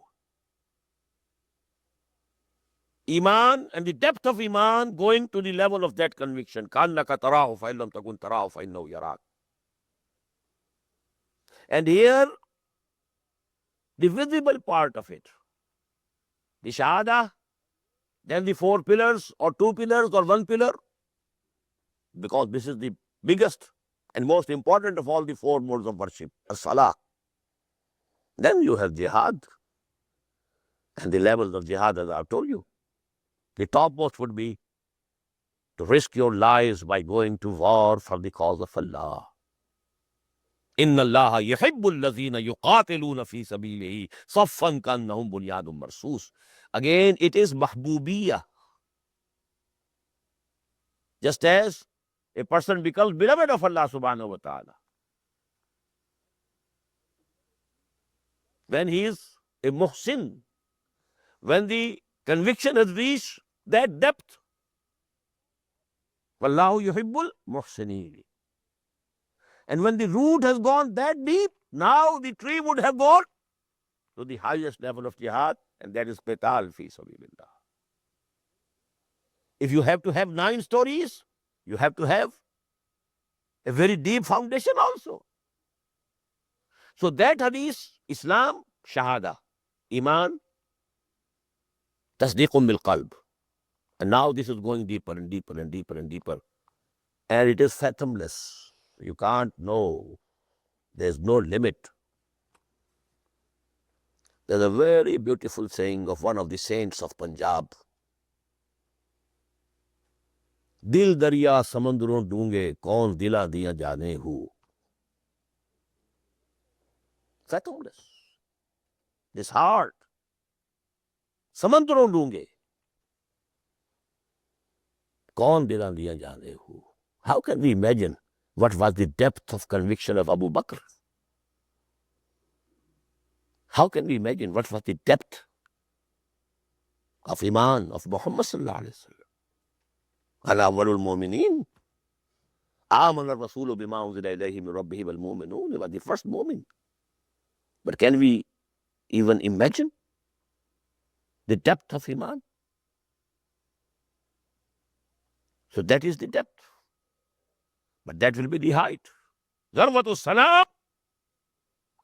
[SPEAKER 1] Iman and the depth of Iman going to the level of that conviction. كَأَنَّكَ تَرَاهُ فَإِن لَمْ تَكُنْ تَرَاهُ فَإِنَّهُ يَرَاكَ. And here, the visible part of it, the Shahada, then the four pillars or two pillars or one pillar, because this is the biggest and most important of all the four modes of worship, as-salah. Then you have jihad, and the levels of jihad, as I've told you. The topmost would be to risk your lives by going to war for the cause of Allah. Inna Allah yuhibbul lazina yuqatiluna fi sabilihi saffan kannahum bunyadun marsus. Again, it is mahbubiyah. Just as a person becomes beloved of Allah subhanahu wa ta'ala when he is a muhsin, when the conviction has reached that depth. Wallahu yuhibbul muhsineen. And when the root has gone that deep, now the tree would have gone to the highest level of jihad, and that is qital fi sabilillah. If you have to have 9 stories, you have to have a very deep foundation also. So that hadith, Islam, Shahada, Iman, Tasdeequn bil qalb. And now this is going deeper and deeper and deeper and deeper. And it is fathomless. You can't know. There's no limit. There's a very beautiful saying of one of the saints of Punjab. دل دریا سمندروں ڈونگے کون دلا دیا جانے ہو. Fathomless. This heart. سمندروں ڈونگے کون دلا دیا جانے ہو. How can we imagine what was the depth of conviction of Abu Bakr? How can we imagine what was the depth of Iman of Muhammad sallallahu alaihi wasallam? Ala awwalul mu'minin. Amana ar-rasulu bima unzila ilayhi min rabbihi wal mu'minun. He was the first mu'min. But can we even imagine the depth of Iman? So that is the depth. But that will be the height. Zarwatu salam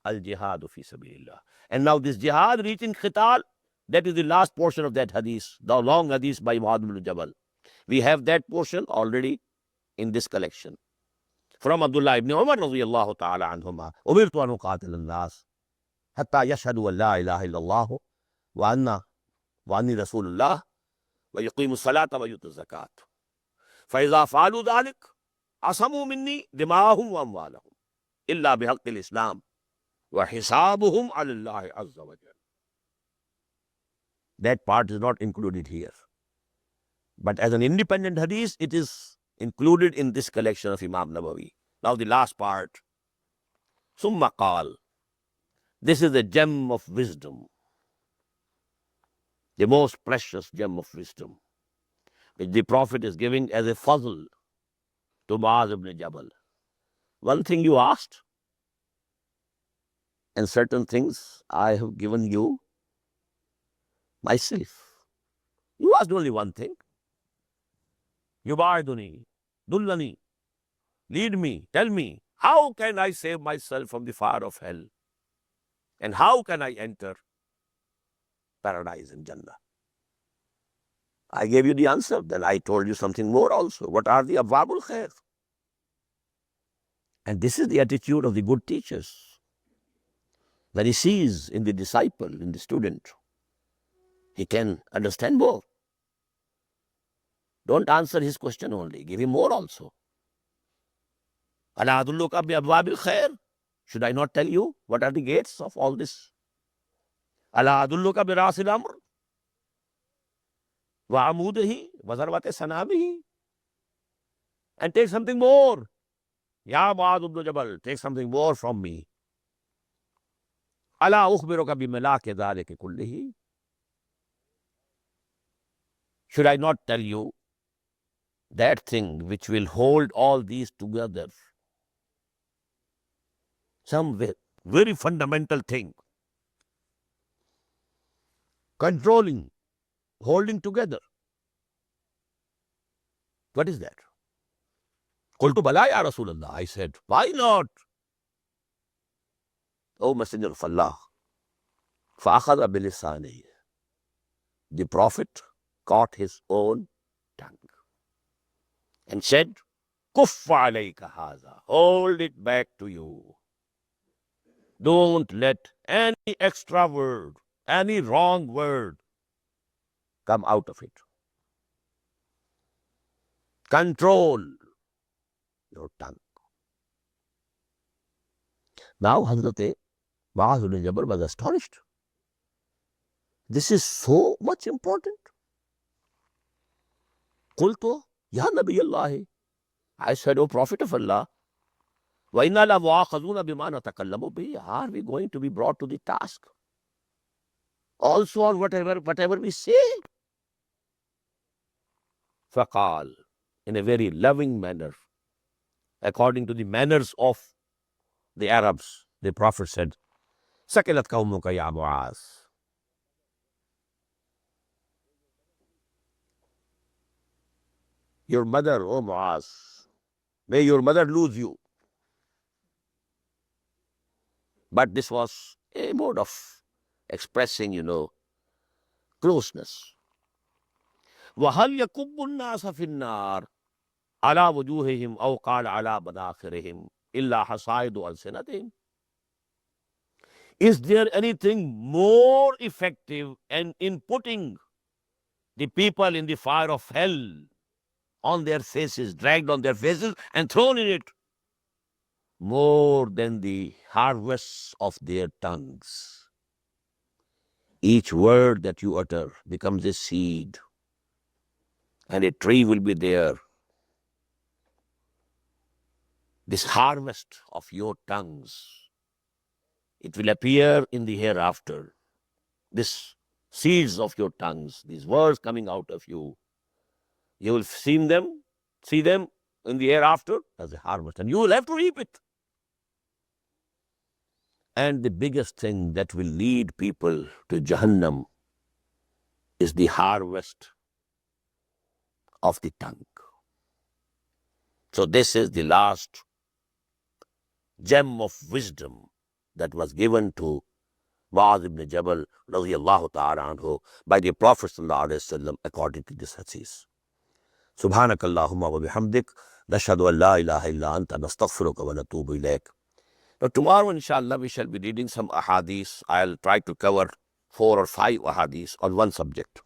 [SPEAKER 1] al-jihadu fi sabilillah. And now this jihad reaching khital, that is the last portion of that hadith, the long hadith by Mu'adh ibn Jabal. We have that portion already in this collection. From Abdullah ibn Umar radiyallahu ta'ala anhuma, umirtu an uqatil an-nas hatta yashhadu an la ilaha illallah wa anni rasulullah wa yuqimu as-salata wa yutu az-zakat. فَإِذَا فَعَلُوا ذَلِكَ عَصَمُوا مِنِّي دِمَاءَهُمْ وَأَمْوَالَهُمْ إِلَّا بِحَقِّ الْإِسْلَامِ وَحِسَابُهُمْ عَلَى اللَّهِ عَزَّ وَجَلَّ. That part is not included here. But as an independent hadith, it is included in this collection of Imam Nawawi. Now the last part. ثُمَّ قَالَ. This is the gem of wisdom. The most precious gem of wisdom, which the Prophet is giving as a fazl to Mu'adh ibn Jabal. One thing you asked, and certain things I have given you myself. You asked only one thing. Yubaiduni, dullani, lead me, tell me, how can I save myself from the fire of hell? And how can I enter paradise in Jannah? I gave you the answer. Then I told you something more also. What are the abwabul khair? And this is the attitude of the good teachers. When he sees in the disciple, in the student, he can understand more. Don't answer his question only. Give him more also. Ala adulluka bi abwabil khair. Should I not tell you what are the gates of all this? Ala adulluka bi rasil amr. وَعَمُودِهِ وَذَرْوَةِ سَنَامِهِ. And take something more. Ya Mu'adh ibn Jabal, take something more from me. أَلَا أُخْبِرُكَ بِمَلَاكِ ذَلِكَ كُلِّهِ. Should I not tell you that thing which will hold all these together? Some very fundamental thing. Controlling, holding together. What is that? Qultu bala ya Rasulullah. I said, why not? O Messenger of Allah. فَأَخَذَ بِلِسَانِهِ. The Prophet caught his own tongue and said, كُفَّ عَلَيْكَ هَذَا. Hold it back to you. Don't let any extra word, any wrong word come out of it. Control your tongue. Now Hazrat Mu'adh ibn Jabal was astonished. This is so much important. Qultu ya Nabi Allah. I said, O Prophet of Allah, وَإِنَّا لَمُؤَاخَذُونَ بِمَا نَتَكَلَّمُ بِهِ. Are we going to be brought to the task? Also on whatever we say. فَقَالْ. In a very loving manner, according to the manners of the Arabs, the Prophet said, سَكِلَتْ قَوْمُكَ يَا مُعَاذ. Your mother, O Mu'az, may your mother lose you. But this was a mode of expressing, closeness. وَهَلْ يَكُبُّ النَّاسَ فِي النَّارِ عَلَى وُجُوهِهِمْ أَوْ قَالَ عَلَى مَنَاخِرِهِمْ إِلَّا حَصَائِدُ أَلْسِنَتِهِمْ. Is there anything more effective in putting the people in the fire of hell on their faces, dragged on their faces and thrown in it, more than the harvests of their tongues. Each word that you utter becomes a seed, and a tree will be there. This harvest of your tongues, it will appear in the hereafter. This seeds of your tongues, these words coming out of you, you will see them in the hereafter as a harvest, and you will have to reap it. And the biggest thing that will lead people to Jahannam is the harvest of the tongue. So this is the last gem of wisdom that was given to Mu'adh ibn Jabal radiyallahu ta'ala anhu by the Prophet sallallahu alaihi wasallam according to this hadith. Subhanakallahumma wa bihamdik, nashhadu an la ilaha illa anta, nastaghfiruka wa natubu ilayk. Now tomorrow inshallah we shall be reading some ahadith. I'll try to cover 4 or 5 ahadith on one subject.